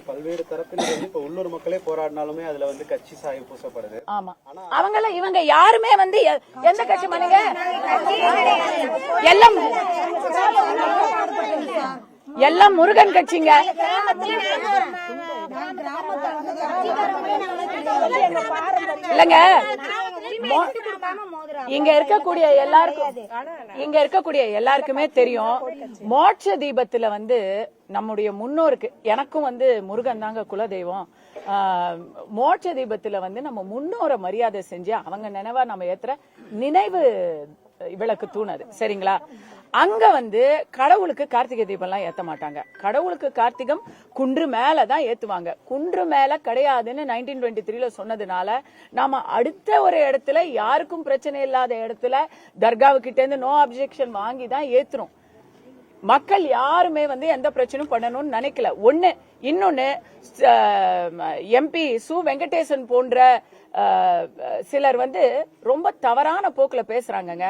பல்வேறு தரப்பினர் இப்ப உள்ளூர் மக்களே போராடினாலுமே அதுல கட்சி சாயம் பூசப்படுது. ஆமா, அவங்கள இவங்க யாருமே எந்த கட்சி மனுங்க எல்லாம் முருகன் கட்சிங்க. இல்லங்க, இங்க இருக்கக்கூடிய எல்லாருக்குமே தெரியும். மோட்ச தீபத்துல நம்முடைய முன்னோருக்கு, எனக்கும் முருகன் தாங்க குலதெய்வம். மோட்ச தீபத்துல நம்ம முன்னோரை மரியாதை செஞ்சு அவங்க நினைவா நம்ம ஏத்துற நினைவு விளக்கு தூணது, சரிங்களா? அங்க கடவுளுக்கு கார்த்திகை தீபம் எல்லாம் ஏத்த மாட்டாங்க. கடவுளுக்கு கார்த்திகம் குன்று மேலதான் ஏத்துவாங்க. குன்று மேல கிடையாதுன்னு 1923 சொன்னதுனால நாம அடுத்த ஒரு இடத்துல யாருக்கும் பிரச்சனை இல்லாத இடத்துல தர்காவுக்கிட்ட இருந்து நோ அப்ஜெக்ஷன் வாங்கி தான் ஏத்துறோம். மக்கள் யாருமே எந்த பிரச்சனையும் பண்ணணும்னு நினைக்கல. ஒண்ணு. இன்னொன்னு, எம்பி சு வெங்கடேசன் போன்ற சிலர் ரொம்ப தவறான போக்குல பேசுறாங்க.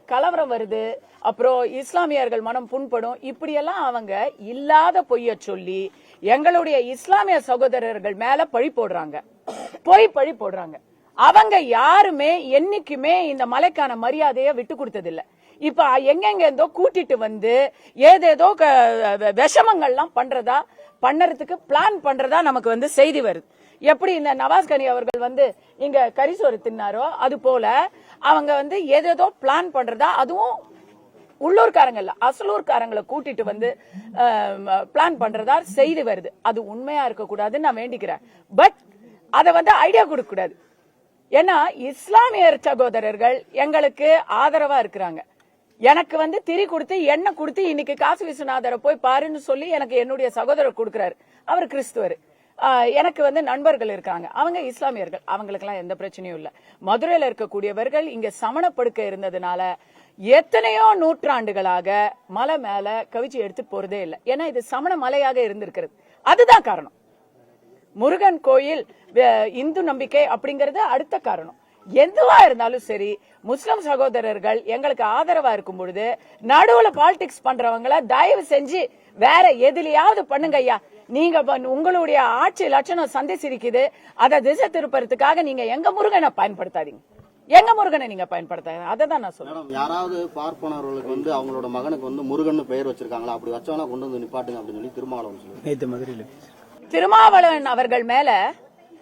கலவரம் வருது, அப்புறம் இஸ்லாமியர்கள் மனம் புண்படும், இப்படியெல்லாம் அவங்க இல்லாத பொய்ய சொல்லி எங்களுடைய இஸ்லாமிய சகோதரர்கள் மேல பழி போடுறாங்க, பழி போடுறாங்க. அவங்க யாருமே என்னைக்குமே இந்த மலைக்கான மரியாதைய விட்டு கொடுத்ததில்ல. இப்ப எங்கெங்க இருந்தோ கூட்டிட்டு ஏதேதோ விஷமங்கள்லாம் பண்றதுக்கு பிளான் பண்றதா நமக்கு செய்தி வருது. எப்படி இந்த நவாஸ் கனி அவர்கள் இங்க கரிசோறு தின்னாரோ அது போல அவங்க ஏதேதோ பிளான் பண்றதா, அதுவும் உள்ளூர்காரங்க இல்ல அசலூர்காரங்களை கூட்டிட்டு பிளான் பண்றதா செய்தி வருது. அது உண்மையா இருக்க கூடாதுன்னு நான் வேண்டிக்கிறேன். பட் அத ஐடியா கொடுக்க கூடாது. ஏன்னா இஸ்லாமியர் சகோதரர்கள் எங்களுக்கு ஆதரவா இருக்கிறாங்க. எனக்கு திரி கொடுத்து எண்ணெய் கொடுத்து இன்னைக்கு காசி விஸ்வநாதரை போய் பாருன்னு சொல்லி எனக்கு என்னுடைய சகோதரர் கொடுக்கிறாரு. அவர் கிறிஸ்துவர். எனக்கு நண்பர்கள் இருக்காங்க, அவங்க இஸ்லாமியர்கள். அவங்களுக்கு எல்லாம் எந்த பிரச்சனையும் இல்ல. மதுரையில இருக்கக்கூடியவர்கள் இங்க சமணப்படுக்க இருந்ததுனால எத்தனையோ நூற்றாண்டுகளாக மலை மேல கவிச்சி எடுத்து போறதே இல்லை. ஏன்னா இது சமண மலையாக இருந்திருக்கிறது. அதுதான் காரணம். முருகன் கோயில் இந்து நம்பிக்கை அப்படிங்கறது அடுத்த காரணம். எதுவா இருந்தாலும் சரி, முஸ்லிம் சகோதரர்கள் எங்களுக்கு ஆதரவா இருக்கும் பொழுது நடுவுல பாலிடிக்ஸ் பண்றவங்கள தயவு செஞ்சு வேற எதுலயாவது பண்ணுங்க ஐயா. நீங்க உங்களுடைய ஆட்சி லட்சணம் சந்தை சிரிக்குது, அதை திசை திருப்பறதுக்காக நீங்க எங்க முருகனை பயன்படுத்தாதீங்க. எங்க முருகனை நீங்க பயன்படுத்தாதீங்க. அதை நான் சொல்றேன். யாராவது பார்ப்பனர்களுக்கு அவங்களோட மகனுக்கு முருகன் பெயர் வச்சிருக்காங்களா, அப்படி வச்சவனா கொண்டு நிப்பாட்டுங்க அப்படின்னு சொல்லி திருமாவளவன் திருமாவளவன் அவர்கள் மேல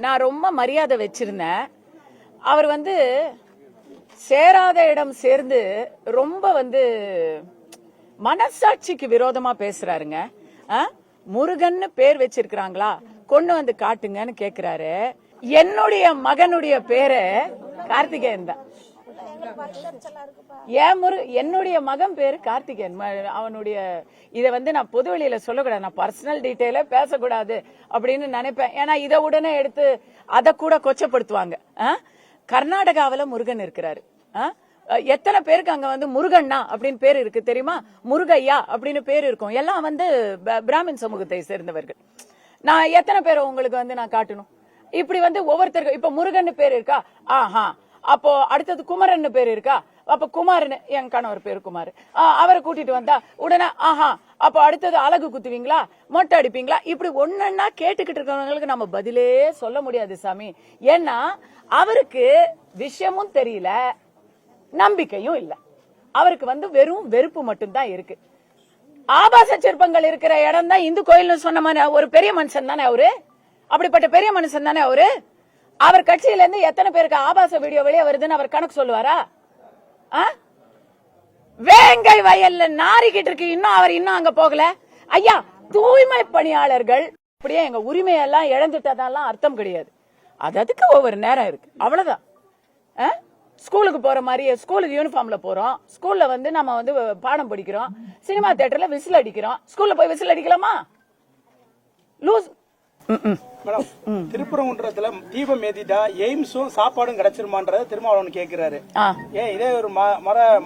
நான் ரொம்ப மரியாதை வச்சிருந்தேன். அவர் சேராத இடம் சேர்ந்து ரொம்ப மனசாட்சிக்கு விரோதமா பேசுறாருங்க. முருகன் பேர் வச்சிருக்காங்களா, கொண்டு காட்டுங்கன்னு கேக்குறாரு. என்னுடைய மகனுடைய பேரு கார்த்திகேயன் தான். என்னுடைய மகன் பேரு கார்த்திகேயன். அவனுடைய இத நான் பொதுவெளியில சொல்லக்கூடாது, நான் பர்சனல் டீடைல பேசக்கூடாது அப்படின்னு நினைப்பேன். ஏன்னா இதை உடனே எடுத்து அதை கூட கொச்சப்படுத்துவாங்க. கர்நாடகாவில முருகன் இருக்கிறாரு. எத்தனை பேருக்கு அங்க முருகண்ணா அப்படின்னு பேர் இருக்கு தெரியுமா? முருகையா அப்படின்னு பேர் இருக்கும். எல்லாம் பிராமின் சமூகத்தை சேர்ந்தவர்கள். நான் எத்தனை பேரை உங்களுக்கு நான் காட்டணும்? இப்படி ஒவ்வொருத்தருக்கும் இப்ப முருகன் பேர் இருக்கா, ஆஹா, அப்போ அடுத்தது குமரன் பேர் இருக்கா, அப்ப குமாரன், என் கணவர் பேரு குமார், அவரை கூட்டிட்டு வந்தா உடனே ஆஹா, அப்ப அடுத்தது அழகு குத்துவீங்களா, மொட்டை அடிப்பீங்களா, இப்படி ஒன்னொன்னா கேட்டுக்கிட்டு இருக்கிறவங்களுக்கு நம்ம பதிலே சொல்ல முடியாது சாமி. ஏன்னா அவருக்கு விஷயமும் தெரியல, நம்பிக்கையும் இல்ல. அவருக்கு வெறும் வெறுப்பு மட்டும்தான் இருக்கு. ஆபாச சிற்பங்கள் இருக்கிற இடம் தான் இந்து கோயில் சொன்ன மாதிரி ஒரு பெரிய மனுஷன் தானே அவரு. அப்படிப்பட்ட பெரிய மனுஷன் தானே அவரு. அவர் கட்சியில இருந்து எத்தனை பேருக்கு ஆபாச வீடியோ வெளியே வருதுன்னு அவர் கணக்கு சொல்லுவாரா? வேங்கை வயல்ல நாரிக்கிட்டு இருக்கு, இன்னும் அங்க போகல. ஐயா, தூய்மை பணியாளர்கள் அப்படியே எங்க உரிமையெல்லாம் இழந்துட்டதெல்லாம் அர்த்தம் கிடையாது. அதுக்கு ஒவ்வொரு நேரம் இருக்கு, அவ்வளவுதான். ஸ்கூலுக்கு போற மாதிரி ஸ்கூலுக்கு யூனிஃபார்ம்ல போறோம், ஸ்கூல்ல நம்ம பாடம் படிக்கிறோம், சினிமா தியேட்டர்ல விசில் அடிக்கிறோம், ஸ்கூல்ல போய் விசில் அடிக்கலாமா? லூஸ். திருப்பரங்குன்றத்துல தீபம் ஏத்திட்டா எய்ம்ஸும் சாப்பாடும் கிடைச்சிருமான்றத திருமாவளவன் கேக்குறாரு. ஏன் இதே ஒரு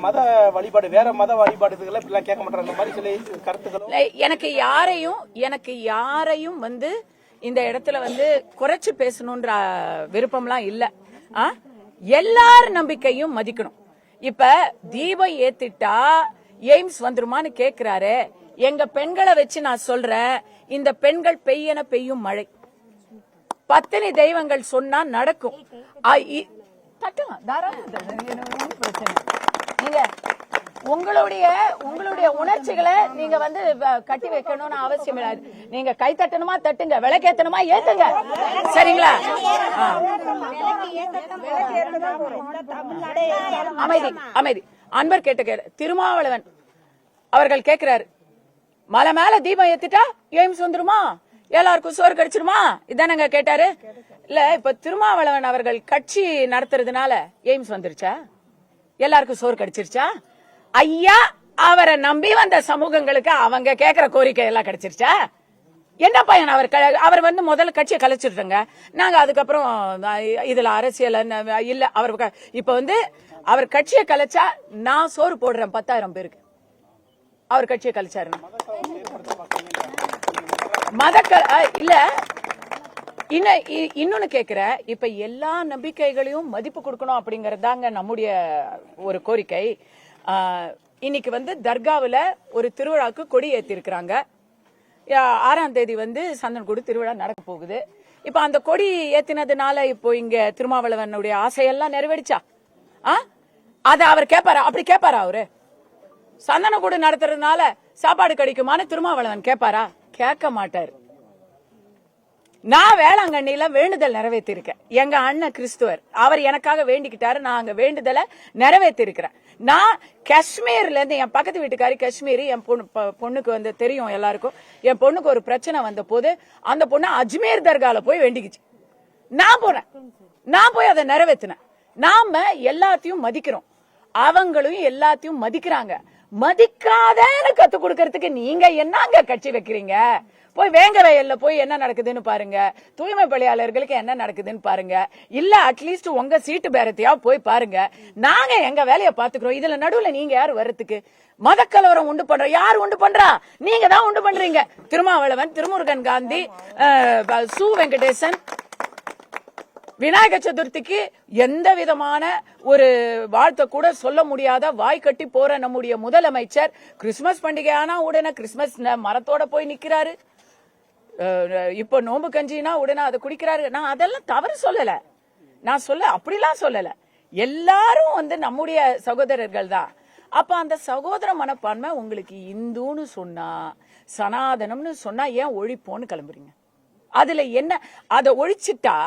மத வழிபாடு, வேற மத வழிபாடுகளை இப்படிலாம் கேட்க மாட்டாங்க மாதிரி சில கருத்துக்கள். எனக்கு யாரையும் இந்த இடத்துல குறைச்சு பேசணும்ன்ற விருப்பம்லாம் இல்ல. எல்லார் நம்பிக்கையும் மதிக்கணும். இப்ப தீபம் ஏத்திட்டா எய்ம்ஸ் வந்துருமான்னு கேக்குறாரு. எங்க பெண்களை வச்சு நான் சொல்றேன், இந்த பெண்கள் பெய்யன பெய்யும் மழை. பத்தினி தெய்வங்கள் சொன்னா நடக்கும். தட்டலாம் தாராளமா பிரச்சனை. நீங்க உங்களுடைய உணர்ச்சிகளை நீங்க வந்து கட்டி வைக்கணும்னு அவசியம் இல்லை. நீங்க கை தட்டணுமா தட்டுங்க, விளக்கேத்தணுமா ஏத்துங்க, சரிங்களா? அமைதி அமைதி. அன்பர் கேட்ட திருமாவளவன் அவர்கள் கேட்கிறாரு, மலை மேல தீபம் ஏத்திட்டா எய்ம்ஸ் வந்துருமா, எல்லாருக்கும் சோறு கிடைச்சிருமா, இதானங்க கேட்டாரு. இல்ல இப்ப திருமாவளவன் அவர்கள் கட்சி நடத்துறதுனால எய்ம்ஸ் வந்துருச்சா, எல்லாருக்கும் சோறு கிடைச்சிருச்சா? ஐயா அவரை நம்பி வந்த சமூகங்களுக்கு அவங்க கேக்குற கோரிக்கை எல்லாம் கிடைச்சிருச்சா? என்ன பையன் அவர் வந்து முதல்ல கட்சியை கலைச்சிருங்க, நாங்க அதுக்கப்புறம் இதுல அரசியல் இல்ல. அவர் இப்ப வந்து அவர் கட்சியை கலைச்சா நான் சோறு போடுறேன் 10,000 பேருக்கு. அவர் கட்சியை கலைச்சாரு இல்ல. இன்னொன்னு கேக்குற, இப்ப எல்லா நம்பிக்கைகளையும் மதிப்பு கொடுக்கணும் அப்படிங்கறதாங்க நம்முடைய ஒரு கோரிக்கை. இன்னைக்கு வந்து தர்காவுல ஒரு திருவிழாக்கு கொடி ஏத்தி இருக்கிறாங்க. 6ஆம் தேதி வந்து சந்தன்கூடு திருவிழா நடக்க போகுது. இப்ப அந்த கொடி ஏத்தினதுனால இப்போ இங்க திருமாவளவனுடைய ஆசையெல்லாம் நிறைவேறிச்சா? அத அவர் கேட்பாரா? அப்படி கேட்பாரா? அவரு சந்தனக்கூடு நடத்துறதுனால சாப்பாடு கிடைக்குமான்னு திருமாவளவன் கேட்பாரா? கேட்க மாட்டாரு. நான் வேளாங்கண்ணில வேண்டுதல் நிறைவேற்றி இருக்கேன். எங்க அண்ணன் கிறிஸ்துவர், அவர் எனக்காக வேண்டிக்கிட்டாரு, நான் அங்க வேண்டுதலை நிறைவேற்றி இருக்கிறேன். நான் காஷ்மீர்ல இருந்து, என் பக்கத்து வீட்டுக்காரி காஷ்மீரி, என் பொண்ணுக்கு வந்து தெரியும் எல்லாருக்கும், என் பொண்ணுக்கு ஒரு பிரச்சனை வந்த போது அந்த பொண்ணு அஜ்மீர் தர்கால போய் வேண்டிக்குச்சு. நான் போனேன், நான் போய் அதை நிறைவேற்றினேன். நாம எல்லாத்தையும் மதிக்கிறோம், அவங்களும் எல்லாத்தையும் மதிக்கிறாங்க. மதிக்காதன்னு கத்து கொடுக்கறதுக்கு நீங்க என்னங்க கட்சி வைக்கிறீங்க? போய் வேங்க வயல்ல போய் என்ன நடக்குதுன்னு பாருங்க, தூய்மை பணியாளர்களுக்கு என்ன நடக்குதுன்னு பாருங்க, இல்ல அட்லீஸ்ட் உங்க சீட்டு பேரத்தையா போய் பாருங்க. நாங்க எங்க வேலையை பாத்துக்கிறோம். இதுல நடுவுல நீங்க யாரு வர்றதுக்கு? மதக்கலவரம் உண்டு பண்ற யாரு உண்டு பண்றா? நீங்க தான் உண்டு பண்றீங்க. திருமாவளவன், திருமுருகன் காந்தி, சு வெங்கடேசன், விநாயக சதுர்த்திக்கு எந்த விதமான ஒரு வாழ்த்தை கூட சொல்ல முடியாத வாய் கட்டி போற நம்முடைய முதலமைச்சர் கிறிஸ்துமஸ் பண்டிகை ஆனா உடனே கிறிஸ்துமஸ் மரத்தோட போய் நிக்கிறாரு. இப்ப நோம்பு கஞ்சினா உடனே அதை குடிக்கிறாரு. நான் அதெல்லாம் தவறு சொல்லல, நான் அப்படிலாம் சொல்லல. எல்லாரும் வந்து நம்முடைய சகோதரர்கள் தான். அப்ப அந்த சகோதர மனப்பான்மை உங்களுக்கு இந்துன்னு சொன்னா, சனாதனம்னு சொன்னா ஏன் ஒழிப்போன்னு கிளம்புறீங்க? அதுல என்ன? அதை ஒழிச்சிட்டா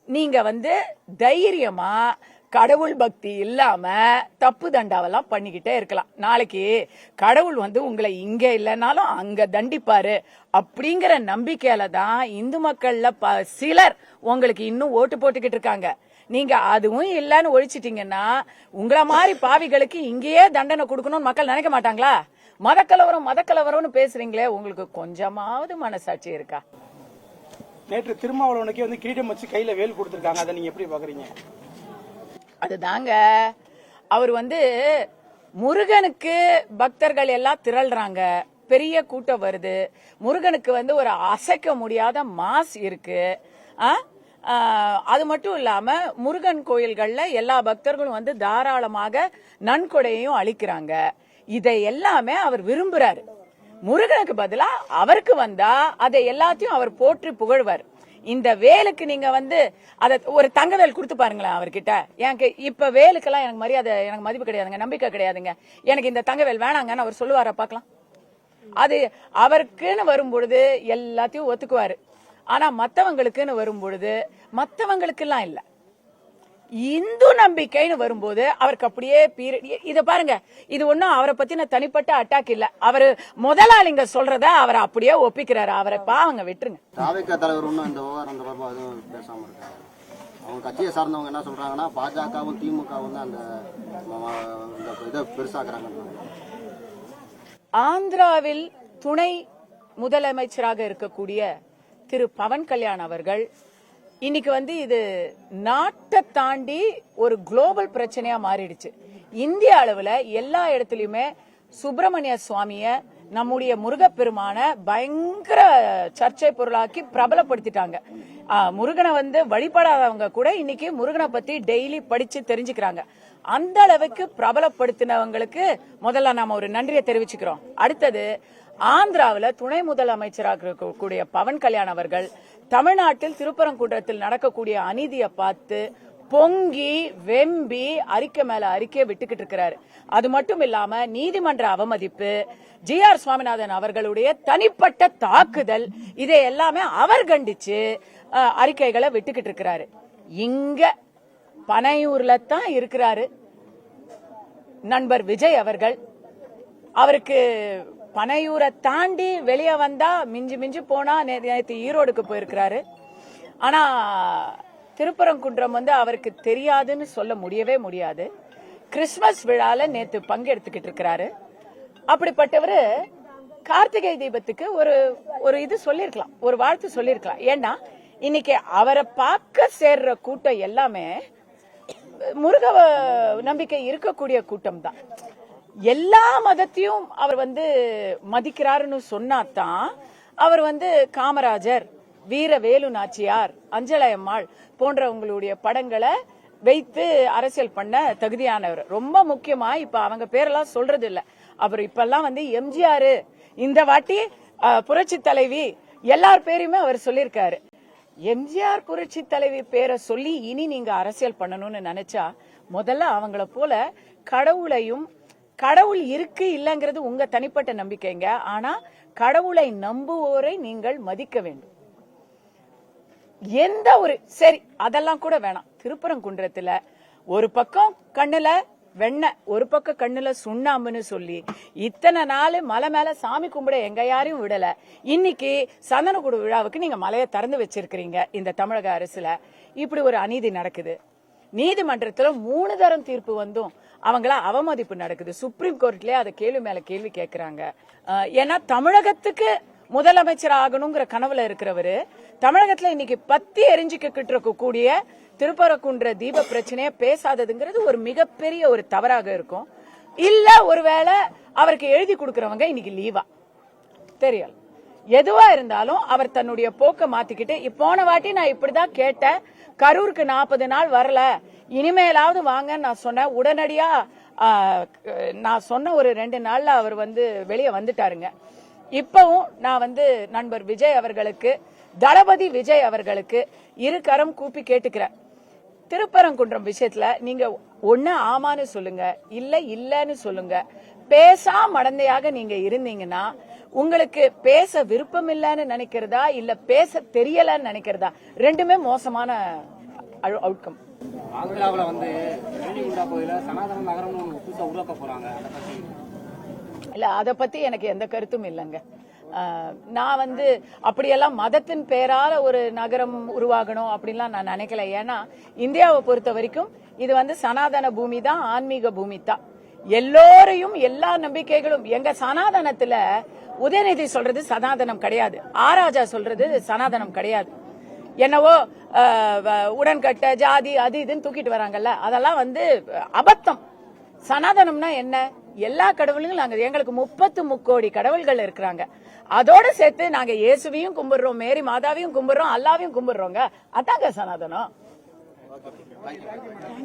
நீங்க வந்து தைரியமா கடவுள் பக்தி இல்லாம தப்பு தண்டாவெல்லாம் பண்ணிக்கிட்டே இருக்கலாம். நாளைக்கு கடவுள் வந்து உங்களை இங்க இல்லைன்னாலும் அங்க தண்டிப்பாரு அப்படிங்கிற நம்பிக்கையில தான் இந்து மக்கள்ல சிலர் உங்களுக்கு இன்னும் ஓட்டு போட்டுக்கிட்டு இருக்காங்க. நீங்க அதுவும் இல்லன்னு ஒழிச்சிட்டீங்கன்னா உங்களை மாதிரி பாவிகளுக்கு இங்கேயே தண்டனை கொடுக்கணும்னு மக்கள் நினைக்க மாட்டாங்களா? மதக்கலவரம்னு பேசுறீங்களே, உங்களுக்கு கொஞ்சமாவது மனசாட்சி இருக்கா? நேற்று திருமாவளவனுக்கு வந்து கிரீடம் வச்சு கையில வேல் கொடுத்திருக்காங்க, அதை நீங்க எப்படி பாக்குறீங்க? அதுதாங்க, அவர் வந்து முருகனுக்கு பக்தர்கள் எல்லாம் திரள்றாங்க, பெரிய கூட்டம் வருது. முருகனுக்கு வந்து ஒரு அசைக்க முடியாத மாஸ் இருக்கு. அது மட்டும் இல்லாம முருகன் கோயில்கள்ல எல்லா பக்தர்களும் வந்து தாராளமாக நன்கொடையையும் அளிக்கிறாங்க. இதை எல்லாமே அவர் விரும்புறாரு. முருகனுக்கு பதிலா அவருக்கு வந்தா அதை எல்லாத்தையும் அவர் போற்றி புகழ்வார். இந்த வேலுக்கு நீங்க வந்து அத ஒரு தங்க வேல் கொடுத்து பாருங்களேன் அவர்கிட்ட. எனக்கு இப்ப வேலுக்கெல்லாம் எனக்கு மரியாதை, எனக்கு மதிப்பு கிடையாதுங்க, நம்பிக்கை கிடையாதுங்க, எனக்கு இந்த தங்க வேல் வேணாங்கன்னு அவர் சொல்லுவாரா? பாக்கலாம். அது அவருக்குன்னு வரும்பொழுது எல்லாத்தையும் ஒத்துக்குவாரு. ஆனா மத்தவங்களுக்குன்னு வரும்பொழுது மத்தவங்களுக்கு எல்லாம் இல்ல. இந்து நம்பிக்கைன்னு வரும்போது அவருக்கு அப்படியே இத பாருங்க, இது ஒண்ணும் அவரை பத்தின தனிப்பட்ட அட்டாக் இல்ல. அவரு முதலாளிங்க சொல்றத அவர் அப்படியே ஒப்பிக்கிறாரு. அவரை பாவங்க விட்டுருங்க. தாவேகா தலைவர் ஒன்னும் இந்த விவகாரம் தொடர்பா எதுவும் பேசாம இருக்காங்க. அவங்க கட்சியை சார்ந்தவங்க என்ன சொல்றாங்கன்னா பாஜகவும் திமுகவும் தான் அந்த இதை பெருசாக்குறாங்க. ஆந்திராவில் துணை முதலமைச்சராக இருக்கக்கூடிய திரு பவன் கல்யாண் அவர்கள் இன்னைக்கு வந்து இது நாட்டை தாண்டி ஒரு குளோபல் பிரச்சனையா மாறிடுச்சு. இந்திய அளவுல எல்லா இடத்துலயுமே சுப்பிரமணிய சுவாமிய, நம்முடைய முருகப்பெருமான பயங்கர சர்ச்சை பொருளாக்கி பிரபலப்படுத்திட்டாங்க. முருகனை வந்து வழிபடாதவங்க கூட இன்னைக்கு முருகனை பத்தி டெய்லி படிச்சு தெரிஞ்சுக்கிறாங்க. அந்த அளவுக்கு பிரபலப்படுத்தினவங்களுக்கு முதல்ல நாம ஒரு நன்றியை தெரிவிச்சுக்கிறோம். அடுத்தது ஆந்திராவில் துணை முதலமைச்சராக இருக்கக்கூடிய பவன் கல்யாண் அவர்கள் தமிழ்நாட்டில் திருப்பரங்குன்றத்தில் நடக்கக்கூடிய அநீதியை பார்த்து பொங்கி வெம்பி அறிக்கை மேல அறிக்கையை விட்டுக்கிட்டு இருக்கிறாரு. அது மட்டும் இல்லாம நீதிமன்ற அவமதிப்பு, GR சுவாமிநாதன் அவர்களுடைய தனிப்பட்ட தாக்குதல், இதை எல்லாமே அவர் கண்டிச்சு அறிக்கைகளை விட்டுக்கிட்டு இருக்கிறாரு. இங்க பனையூர்ல தான் இருக்கிறாரு நண்பர் விஜய் அவர்கள். அவருக்கு பனையூரை தாண்டி வெளியே வந்தா மிஞ்சி மிஞ்சி போனா நேற்று ஈரோடுக்கு போயிருக்கிறாரு. ஆனா திருப்பரங்குன்றம் அவருக்கு தெரியாதுன்னு சொல்ல முடியவே முடியாது. கிறிஸ்துமஸ் விழால நேத்து பங்கெடுத்துக்கிட்டு இருக்கிறாரு. அப்படிப்பட்டவரு கார்த்திகை தீபத்துக்கு ஒரு இது சொல்லிருக்கலாம், ஒரு வாழ்த்து சொல்லிருக்கலாம். ஏன்னா இன்னைக்கு அவரை பார்க்க சேர்ற கூட்டம் எல்லாமே முருக நம்பிக்கை இருக்கக்கூடிய கூட்டம் தான். எல்லா மதத்தையும் அவர் மதிக்கிறாருன்னு சொன்னாதான் அவர் காமராஜர், வீர வேலு நாச்சியார், அஞ்சலையம்மாள் போன்றவங்களுடைய படங்களை வைத்து அரசியல் பண்ண தகுதியானவர். ரொம்ப முக்கியமா இப்ப அவங்க பேரெல்லாம் சொல்றது இல்ல. அவர் இப்பெல்லாம் எம்ஜிஆர், இந்த வாட்டி புரட்சி தலைவி, எல்லார் பேரையுமே அவர் சொல்லியிருக்காரு. எம்ஜிஆர் புரட்சி தலைவி பேரை சொல்லி இனி நீங்க அரசியல் பண்ணணும்னு நினைச்சா முதல்ல அவங்கள போல கடவுளையும், கடவுள் இருக்கு இல்லங்கிறது உங்க தனிப்பட்ட நம்பிக்கைங்க, ஆனா கடவுளை நம்புவோரை நீங்கள் மதிக்க வேண்டும். எந்த ஒரு சரி அதெல்லாம் கூட வேணாம். திருப்பரங்குன்றத்துல ஒரு பக்கம் கண்ணுல வெண்ணெய், ஒரு பக்கம் கண்ணுல சுண்ணாம்புன்னு சொல்லி இத்தனை நாள் மலை மேல சாமி கும்பிட எங்க யாரையும் விடல. இன்னைக்கு சந்தனக்கூடு விழாவுக்கு நீங்க மலையை திறந்து வச்சிருக்கிறீங்க. இந்த தமிழக அரசுல இப்படி ஒரு அநீதி நடக்குது. நீதிமன்றத்துல 3 தரம் தீர்ப்பு வந்தும் அவங்கள அவமதிப்பு நடக்குது. சுப்ரீம் கோர்ட்லயே அதை கேள்வி மேல கேள்வி கேட்கிறாங்க. ஏன்னா தமிழகத்துக்கு முதலமைச்சர் ஆகணுங்கிற கனவுல இருக்கிறவரு தமிழகத்துல இன்னைக்கு பத்தி எரிஞ்சுக்கிட்டு இருக்கக்கூடிய திருப்பரங்குன்ற தீப பிரச்சனைய பேசாததுங்கிறது ஒரு மிகப்பெரிய ஒரு தவறாக இருக்கும். இல்ல ஒருவேளை அவருக்கு எழுதி கொடுக்கறவங்க இன்னைக்கு லீவா தெரியல. எதுவா இருந்தாலும் அவர் தன்னுடைய போக்க மாத்திக்கிட்டு, போன வாட்டி நான் இப்படிதான் கேட்டேன், கரூருக்கு 40 நாள் வரல, இனிமேலாவது வாங்கன்னு நான் சொன்னேன். உடனடியா நான் சொன்ன ஒரு 2 நாள்ல அவர் வெளியே வந்துட்டாருங்க. இப்பவும் நான் நண்பர் விஜய் அவர்களுக்கு, தளபதி விஜய் அவர்களுக்கு இரு கரம் கூப்பி கேட்டுக்கிறேன். திருப்பரங்குன்றம் விஷயத்துல நீங்க ஒண்ணு ஆமான்னு சொல்லுங்க, இல்ல இல்லன்னு சொல்லுங்க. பேசா மடந்தையாக நீங்க இருந்தீங்கன்னா உங்களுக்கு பேச விருப்பம் இல்லன்னு நினைக்கிறதா இல்ல பேச தெரியலன்னு நினைக்கிறதா, ரெண்டுமே மோசமான அவுட்கம். ஆந்திராவில் வெள்ளிகுண்டா கோயில சனாதன நகரம் புதுசா உருவாக்க போறாங்க. இல்ல அத பத்தி எனக்கு எந்த கருத்தும் இல்லைங்க. நான் அப்படியெல்லாம் மதத்தின் பேரால ஒரு நகரம் உருவாகணும் அப்படின்லாம் நான் நினைக்கல. ஏன்னா இந்தியாவை பொறுத்த வரைக்கும் இது சனாதன பூமி தான், ஆன்மீக பூமி தான். எல்லோரையும் எல்லா நம்பிக்கைகளும், எங்க சனாதனத்துல உதயநிதி சொல்றது சனாதனம் கிடையாது, ஆராஜா சொல்றது சனாதனம் கிடையாது. என்னவோ உடன்கட்ட ஜாதி அது இதுன்னு தூக்கிட்டு வராங்கல்ல, அதெல்லாம் அபத்தம். சனாதனம்னா என்ன? எல்லா கடவுளுங்களும் நாங்க, எங்களுக்கு 33 கோடி கடவுள்கள் இருக்கிறாங்க. அதோட சேர்த்து நாங்க இயேசுவையும் கும்பிடுறோம், மேரி மாதாவையும் கும்பிடுறோம், அல்லாவையும் கும்பிடுறோங்க. அதாங்க சனாதனம்.